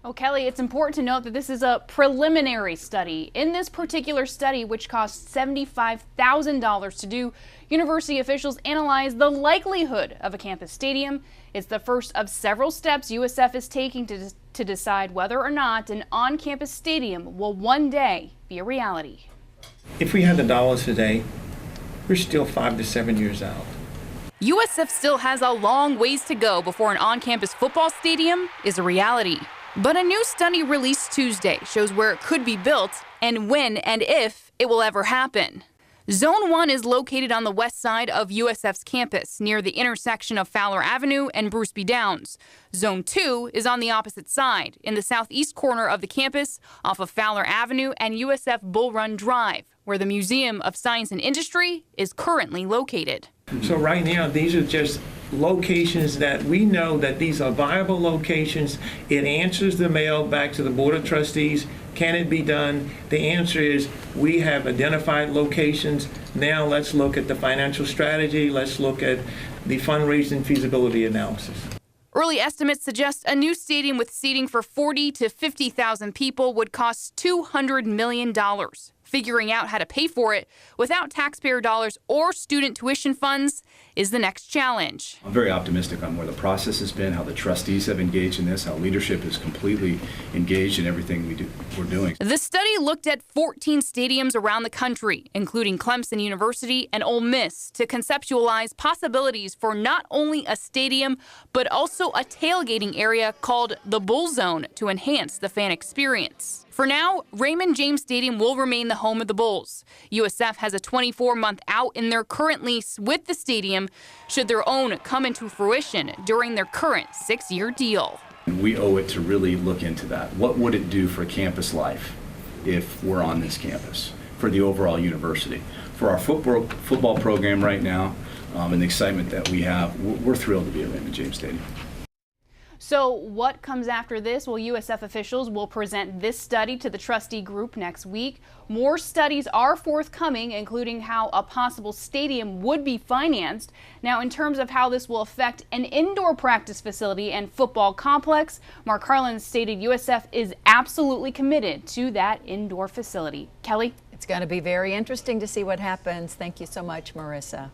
Oh, Kelly, it's important to note that this is a preliminary study. In this particular study, which cost $75,000 to do, university officials analyzed the likelihood of a campus stadium. It's the first of several steps USF is taking to decide whether or not an on-campus stadium will one day be a reality. If we had the dollars today, we're still 5 to 7 years out. USF still has a long ways to go before an on-campus football stadium is a reality. But a new study released Tuesday shows where it could be built and when and if it will ever happen. Zone 1 is located on the west side of USF's campus, near the intersection of Fowler Avenue and Bruce B. Downs. Zone 2 is on the opposite side, in the southeast corner of the campus, off of Fowler Avenue and USF Bull Run Drive, where the Museum of Science and Industry is currently located. So right now, these are just locations that we know that these are viable locations. It answers the mail back to the Board of Trustees. Can it be done? The answer is we have identified locations. Now let's look at the financial strategy. Let's look at the fundraising feasibility analysis. Early estimates suggest a new stadium with seating for 40 to 50,000 people would cost $200 million. Figuring out how to pay for it without taxpayer dollars or student tuition funds is the next challenge. I'm very optimistic on where the process has been, how the trustees have engaged in this, how leadership is completely engaged in everything we're doing. The study looked at 14 stadiums around the country, including Clemson University and Ole Miss, to conceptualize possibilities for not only a stadium, but also a tailgating area called the Bull Zone to enhance the fan experience. For now, Raymond James Stadium will remain the home of the Bulls. USF has a 24-month out in their current lease with the stadium, should their own come into fruition during their current 6-year deal. We owe it to really look into that. What would it do for campus life if we're on this campus, for the overall university? For our football program right now, and the excitement that we have, we're thrilled to be at Raymond James Stadium. So what comes after this? Well, USF officials will present this study to the trustee group next week. More studies are forthcoming, including how a possible stadium would be financed. Now, in terms of how this will affect an indoor practice facility and football complex, Mark Harlan stated USF is absolutely committed to that indoor facility. Kelly? It's going to be very interesting to see what happens. Thank you so much, Marissa.